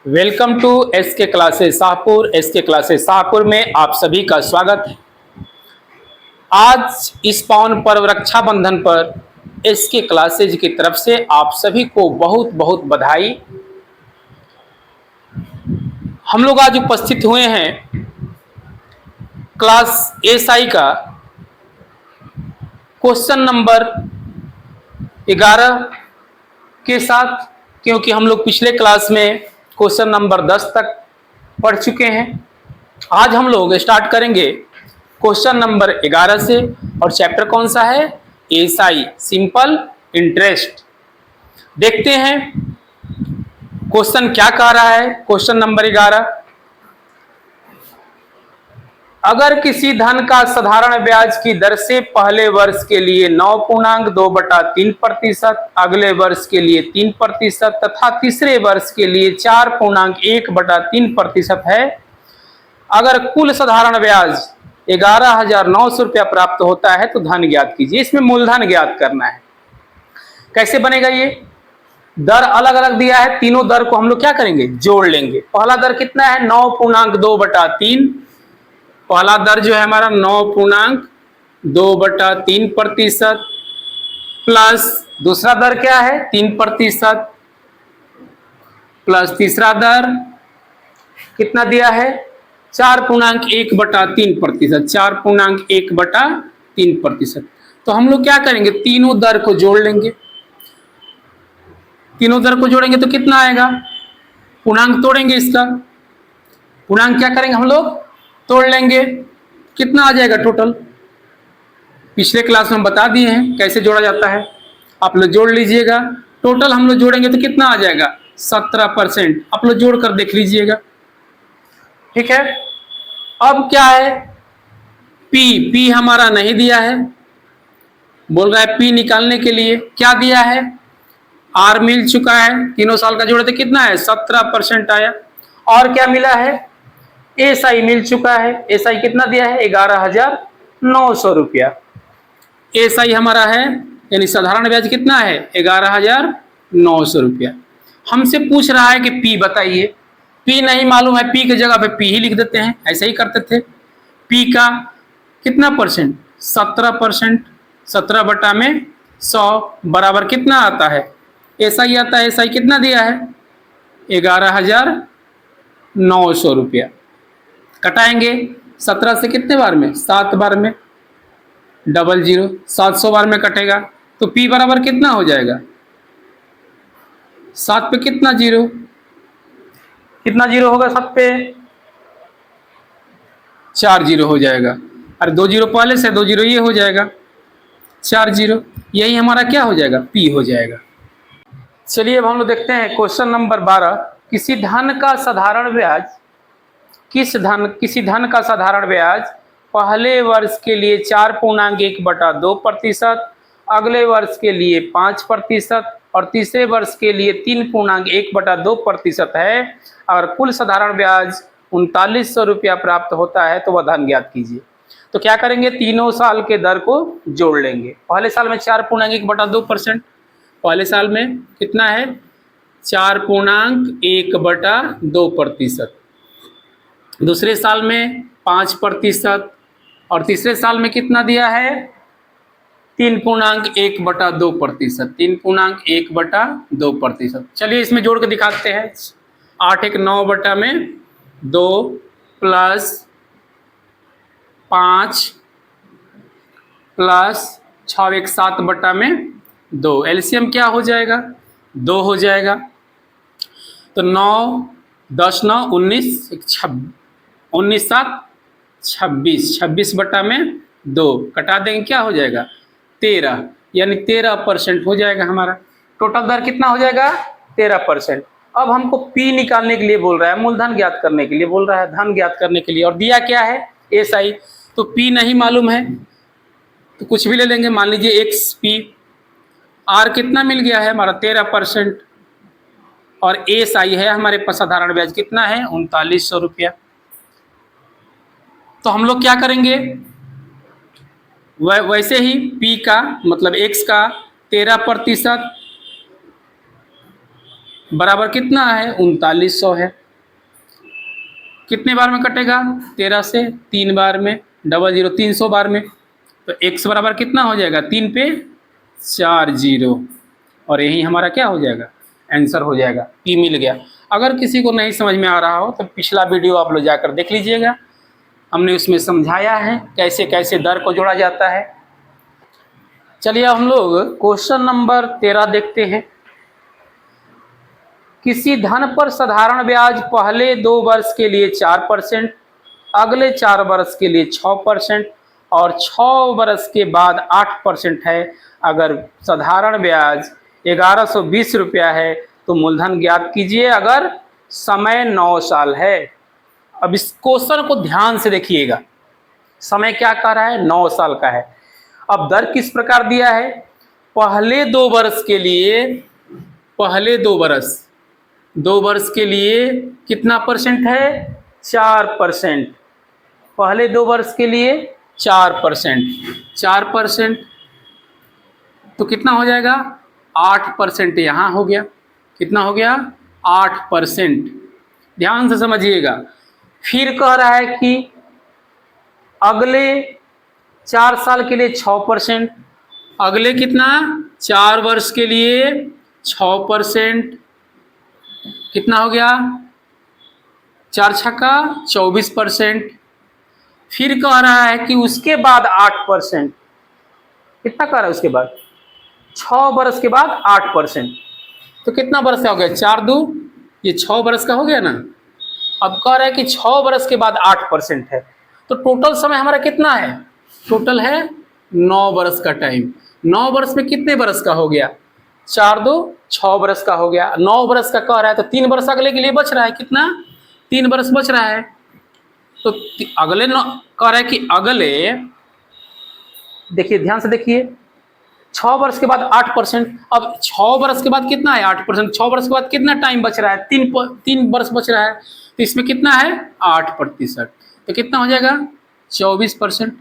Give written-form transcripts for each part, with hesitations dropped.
Welcome to S के classes Shahpur. S के classes Shahpur में आप सभी का स्वागत है। आज इस पावन पर्व रक्षाबंधन पर एस के क्लासेज की तरफ से आप सभी को बहुत बहुत बधाई। हम लोग आज उपस्थित हुए हैं क्लास एसआई का क्वेश्चन नंबर 11 के साथ, क्योंकि हम लोग पिछले क्लास में क्वेश्चन नंबर 10 तक पढ़ चुके हैं। आज हम लोग स्टार्ट करेंगे क्वेश्चन नंबर 11 से, और चैप्टर कौन सा है? SI, simple interest. देखते हैं क्वेश्चन क्या कह रहा है। क्वेश्चन नंबर 11, अगर किसी धन का साधारण ब्याज की दर से पहले वर्ष के लिए 9.2/3%, अगले वर्ष के लिए 3% तथा तीसरे वर्ष के लिए 4.1/3% है, अगर कुल साधारण ब्याज 11,900 रुपया प्राप्त होता है तो धन ज्ञात कीजिए। इसमें मूलधन ज्ञात करना है। कैसे बनेगा? ये दर अलग अलग दिया है, तीनों दर को हम लोग क्या करेंगे? जोड़ लेंगे। पहला दर कितना है? 9.2/3। पहला दर जो है हमारा 9.2/3% प्लस दूसरा दर क्या है? 3% प्लस तीसरा दर कितना दिया है? 4.1/3%। 4.1/3%। तो हम लोग क्या करेंगे? तीनों दर को जोड़ लेंगे। तीनों दर को जोड़ेंगे तो कितना आएगा? पूर्णांक तोड़ेंगे। इसका पूर्णांक क्या करेंगे? हम लोग तोड़ लेंगे। कितना आ जाएगा टोटल? पिछले क्लास में बता दिए हैं कैसे जोड़ा जाता है, आप लोग जोड़ लीजिएगा। टोटल हम लोग जोड़ेंगे तो कितना आ जाएगा? 17%। आप लोग जोड़ कर देख लीजिएगा। ठीक है। अब क्या है? पी हमारा नहीं दिया है, बोल रहा है पी निकालने के लिए क्या दिया है? आर मिल चुका है। तीनों साल का जोड़े तो कितना है? 17% आया। और क्या मिला है? एसआई मिल चुका है। एसआई कितना दिया है? 11,900 रुपया एसआई हमारा है, यानी साधारण ब्याज कितना है? 11,900 रुपया। हमसे पूछ रहा है कि पी बताइए। पी नहीं मालूम है, पी की जगह पे पी ही लिख देते हैं, ऐसे ही करते थे। पी का कितना परसेंट? 17%। 17/100 बराबर कितना आता है? एसआई आता है। एसआई कितना दिया है? 11,900 रुपया। कटाएंगे 17 से कितने बार में? 7 बार में। 00 700 बार में कटेगा तो P बराबर कितना हो जाएगा? 7 पे कितना जीरो? कितना जीरो होगा 7 पे? 4 जीरो हो जाएगा। अरे 2 जीरो पहले से, 2 जीरो ये हो जाएगा, 4 जीरो। यही हमारा क्या हो जाएगा? P हो जाएगा। चलिए अब हम लोग देखते हैं क्वेश्चन नंबर 12, किसी धन का साधारण ब्याज किसी धन का साधारण ब्याज पहले वर्ष के लिए 4.1/2%, अगले वर्ष के लिए 5% और तीसरे वर्ष के लिए 3.1/2% है, अगर कुल साधारण ब्याज 3900 रुपया प्राप्त होता है तो वह धन ज्ञात कीजिए। तो क्या करेंगे? तीनों साल के दर को जोड़ लेंगे। पहले साल में 4.1/2%, पहले साल में कितना है? 4.1/2%। दूसरे साल में 5% और तीसरे साल में कितना दिया है? 3.1/2%। 3.1/2%। चलिए इसमें जोड़ के दिखाते हैं। 8 1 9/2 प्लस 5 प्लस 6 1 7/2। एलसीएम क्या हो जाएगा? 2 हो जाएगा। तो 9 10 9 19 19 7 26। 26/2 कटा देंगे, क्या हो जाएगा? 13, यानी 13% हो जाएगा हमारा। टोटल दर कितना हो जाएगा? 13%। अब हमको पी निकालने के लिए बोल रहा है, मूलधन ज्ञात करने के लिए बोल रहा है, धन ज्ञात करने के लिए, और दिया क्या है? एसआई। तो पी नहीं मालूम है तो कुछ भी ले लेंगे। मान लीजिए एक्स पी। आर कितना मिल गया है हमारा? 13%। और एसआई है हमारे पास साधारण ब्याज कितना है? 3900 रुपया। तो हम लोग क्या करेंगे? वैसे ही P का मतलब X का 13% बराबर कितना है, 3900 है। कितने बार में कटेगा, 13 से 3 बार में, 00 300 बार में। तो x बराबर कितना हो जाएगा, 3 पे 4 0, और यही हमारा क्या हो जाएगा, आंसर हो जाएगा, p मिल गया। अगर किसी को नहीं समझ में आ रहा हो तो पिछला वीडियो आप लोग जाकर देख लीजिएगा, हमने उसमें समझाया है कैसे कैसे दर को जोड़ा जाता है। चलिए हम लोग क्वेश्चन नंबर 13 देखते हैं। किसी धन पर साधारण ब्याज पहले 2 वर्ष के लिए 4%, अगले 4 वर्ष के लिए 6% और 6 वर्ष के बाद 8% है। अगर साधारण ब्याज 1120 रुपया है तो मूलधन ज्ञात कीजिए अगर समय 9 साल है। अब इस क्वेश्चन को ध्यान से देखिएगा, समय क्या कह रहा है, 9 साल का है। अब दर किस प्रकार दिया है, पहले 2 वर्ष के लिए, पहले 2 वर्ष के लिए कितना परसेंट है, 4%। पहले 2 वर्ष के लिए 4%, तो कितना हो जाएगा, 8% यहाँ हो गया। कितना हो गया, 8%। ध्यान से समझिएगा। फिर कह रहा है कि अगले 4 साल के लिए 6%, अगले कितना, 4 वर्ष के लिए 6%, कितना हो गया, 4 छक्का 24%। फिर कह रहा है कि उसके बाद 8%, कितना कह रहा है उसके बाद, 6 वर्ष के बाद 8%, तो कितना वर्ष का हो गया, 4 2, ये 6 वर्ष का हो गया ना। अब कह रहा है कि 6 वर्ष के बाद 8% है, तो टोटल समय हमारा कितना है, टोटल है 9 वर्ष का टाइम। 9 वर्ष में कितने वर्ष का हो गया, 4 2 6 वर्ष का हो गया। 9 वर्ष का कह रहा है तो 3 वर्ष अगले के लिए बच रहा है, कितना, 3 वर्ष बच रहा है। तो अगले कह रहा है कि अगले, देखिए ध्यान से देखिए, 6 वर्ष के बाद 8%। अब 6 वर्ष के बाद कितना है, 8%। 6 वर्ष के बाद कितना टाइम बच रहा है, 3 वर्ष बच रहा है, तो इसमें कितना है, 8%। तो कितना हो जाएगा, 24%।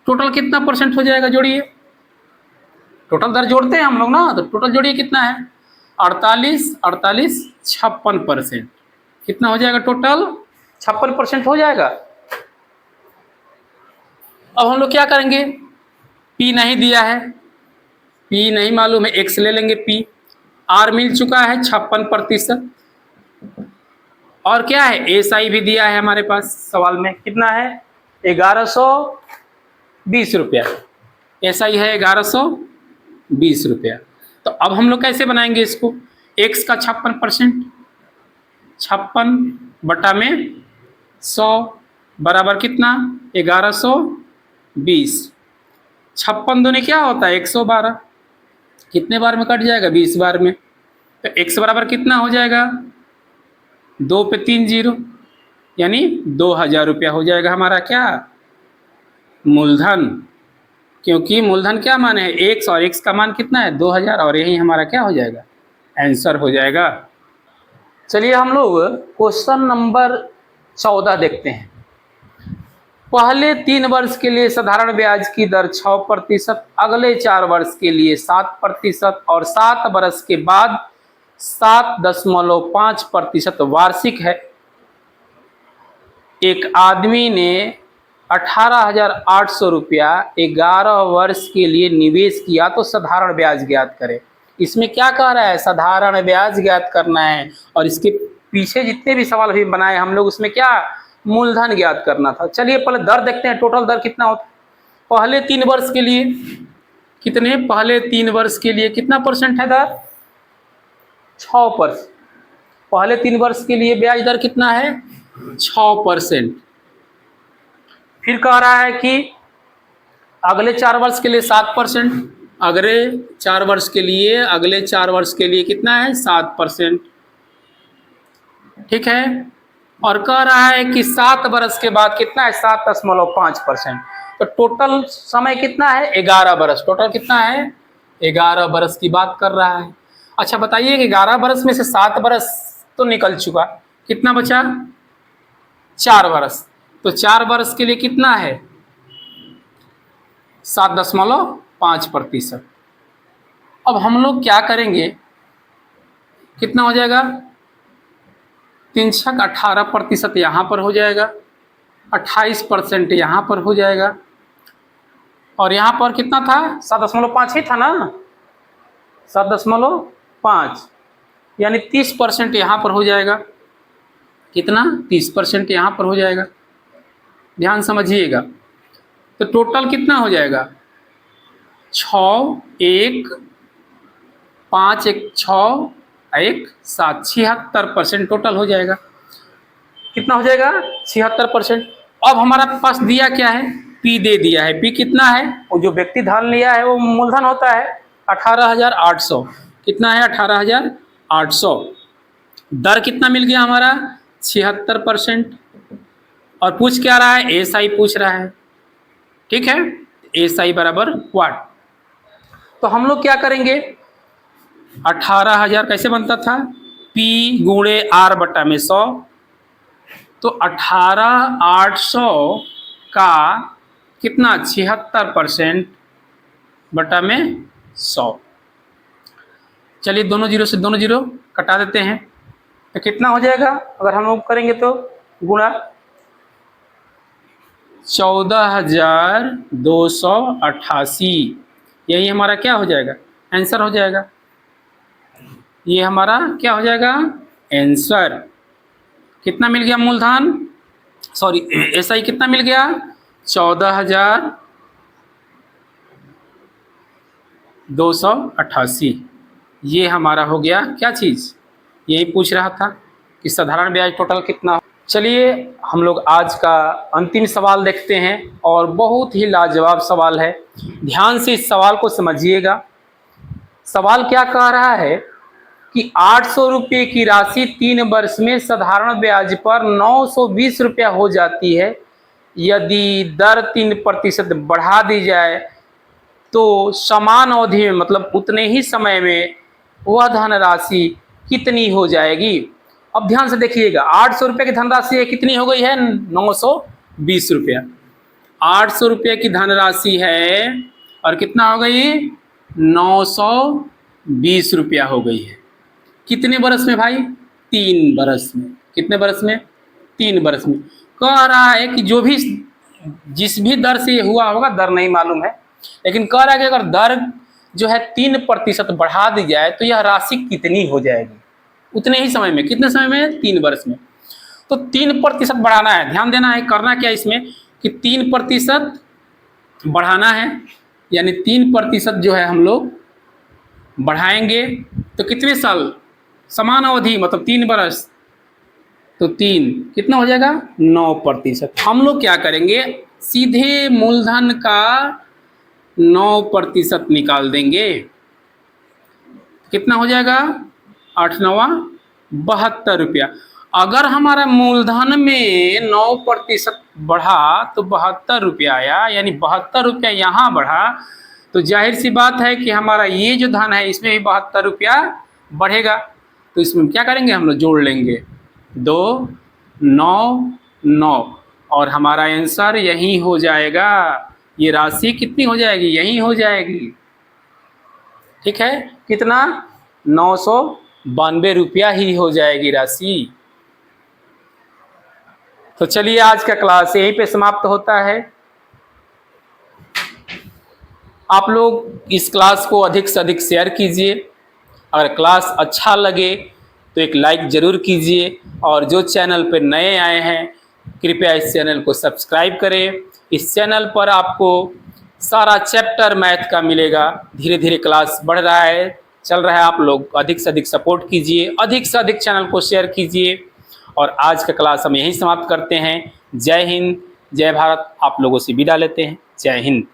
टोटल कितना परसेंट हो जाएगा, जोड़िए, टोटल दर जोड़ते हैं हम लोग ना, तो टोटल जोड़िए कितना है, 48 48 56%। कितना हो जाएगा, टोटल 56% हो जाएगा। अब हम लोग क्या करेंगे, पी नहीं दिया है, पी नहीं मालूम है, एक्स ले लेंगे, पी आर मिल चुका है 56%, और क्या है, एस आई भी दिया है हमारे पास सवाल में, कितना है, 1120 रुपया, एस आई है 1120 रुपया। तो अब हम लोग कैसे बनाएंगे इसको, एक्स का 56%, 56 बटा में 100 बराबर कितना, 1120। 56 दूनी क्या होता है, 112, कितने बार में कट जाएगा, 20 बार में। तो x बराबर कितना हो जाएगा, 2 पे 3 0, यानी 2000 रुपया हो जाएगा हमारा क्या, मूलधन। क्योंकि मूलधन क्या मान है, x, और x का मान कितना है, 2000, और यही हमारा क्या हो जाएगा, आंसर हो जाएगा। चलिए हम लोग क्वेश्चन नंबर 14 देखते हैं। पहले 3 वर्ष के लिए साधारण ब्याज की दर 6%, अगले 4 वर्ष के लिए 7% और 7 वर्ष के बाद 7.5% वार्षिक है। एक आदमी ने 18,800 रुपया 11 वर्ष के लिए निवेश किया, तो साधारण ब्याज ज्ञात करें। इसमें क्या कह रहा है, साधारण ब्याज ज्ञात करना है, और इसके पीछे जितने भी सवाल भी बनाए हम लोग उसमें क्या, मूलधन ज्ञात करना था। चलिए पहले दर देखते हैं, टोटल दर कितना होता है। पहले 3 वर्ष के लिए कितने, पहले 3 वर्ष के लिए कितना परसेंट है दर, 6%। पहले 3 वर्ष के लिए ब्याज दर कितना है, 6%। फिर कह रहा है कि अगले 4 वर्ष के लिए 7%, अगले 4 वर्ष के लिए, अगले 4 वर्ष के लिए कितना है, 7%, ठीक है। और कह रहा है कि 7 वर्ष के बाद कितना है, 7.5%। तो टोटल समय कितना है, 11 वर्ष। टोटल कितना है, 11 वर्ष की बात कर रहा है। अच्छा बताइए कि 11 वर्ष में से 7 वर्ष तो निकल चुका, कितना बचा, 4 वर्ष। तो 4 वर्ष के लिए कितना है, 7.5%। अब हम लोग क्या करेंगे, कितना हो जाएगा, 3 छक 18% यहाँ पर हो जाएगा, 28% यहाँ पर हो जाएगा, और यहाँ पर कितना था, 7.5 ही था ना, 7.5, यानी 30% यहाँ पर हो जाएगा। कितना, 30% यहाँ पर हो जाएगा। ध्यान समझिएगा। तो टोटल कितना हो जाएगा, 6 1 5 1 6 1 7, 76% टोटल हो जाएगा। कितना हो जाएगा, 76%। अब हमारा पास दिया क्या है, पी दे दिया है। पी कितना है, वो जो व्यक्ति धन लिया है वो मूलधन होता है 18,800। कितना है, 18,800। दर कितना मिल गया हमारा, 76%। और पूछ क्या रहा है, एसआई पूछ रहा है। ठीक है, एसआई बराबर व्हाट। तो हम लोग क्या करेंगे, 18,000 कैसे बनता था, P गुणे R बटा में 100। तो 18,800 का कितना, 76% बटा में 100। चलिए दोनों जीरो से दोनों जीरो कटा देते हैं। तो कितना हो जाएगा, अगर हम लोग करेंगे तो गुणा 14,288, यही हमारा क्या हो जाएगा, आंसर हो जाएगा। ये हमारा क्या हो जाएगा, आंसर। कितना मिल गया मूलधन, सॉरी एसआई कितना मिल गया, 14,288। ये हमारा हो गया क्या चीज़, यही पूछ रहा था कि साधारण ब्याज टोटल कितना हो। चलिए हम लोग आज का अंतिम सवाल देखते हैं, और बहुत ही लाजवाब सवाल है। ध्यान से इस सवाल को समझिएगा। सवाल क्या कह रहा है कि 800 रुपये की राशि 3 वर्ष में साधारण ब्याज पर 920 रुपया हो जाती है। यदि दर 3% बढ़ा दी जाए तो समान अवधि में, मतलब उतने ही समय में, वह धनराशि कितनी हो जाएगी। अब ध्यान से देखिएगा, 800 रुपये की धनराशि कितनी हो गई है, 920 रुपया। 800 रुपये की धनराशि है और कितना हो गई, 920 रुपया हो गई है। कितने बरस में भाई, 3 बरस में। कितने बरस में, 3 बरस में। कह रहा है कि जो भी जिस भी दर से हुआ होगा, दर नहीं मालूम है, लेकिन कह रहा है कि अगर दर जो है 3% बढ़ा दी जाए तो यह राशि कितनी हो जाएगी उतने ही समय में। कितने समय में, 3 वर्ष में। तो 3% बढ़ाना है। ध्यान देना है, करना क्या इसमें कि 3% बढ़ाना है, यानी 3% जो है हम लोग बढ़ाएंगे तो कितने साल, समान अवधि मतलब 3 बरस, तो 3 कितना हो जाएगा, 9%। हम लोग क्या करेंगे, सीधे मूलधन का 9% निकाल देंगे। कितना हो जाएगा, 8 9 72 रुपया। अगर हमारा मूलधन में 9% बढ़ा तो 72 रुपया आया, यानी 72 रुपया यहाँ बढ़ा, तो जाहिर सी बात है कि हमारा ये जो धन है इसमें भी 72 रुपया बढ़ेगा। तो इसमें क्या करेंगे, हम लोग जोड़ लेंगे 2 9 9, और हमारा आंसर यही हो जाएगा। ये राशि कितनी हो जाएगी, यही हो जाएगी। ठीक है, कितना, 992 रुपया ही हो जाएगी राशि। तो चलिए आज का क्लास यहीं पे समाप्त होता है। आप लोग इस क्लास को अधिक से अधिक शेयर कीजिए। अगर क्लास अच्छा लगे तो एक लाइक ज़रूर कीजिए, और जो चैनल पर नए आए हैं कृपया इस चैनल को सब्सक्राइब करें। इस चैनल पर आपको सारा चैप्टर मैथ का मिलेगा। धीरे धीरे क्लास बढ़ रहा है, चल रहा है। आप लोग अधिक से अधिक सपोर्ट कीजिए, अधिक से अधिक चैनल को शेयर कीजिए। और आज का क्लास हम यहीं समाप्त करते हैं। जय हिंद, जय भारत। आप लोगों से विदा लेते हैं। जय हिंद।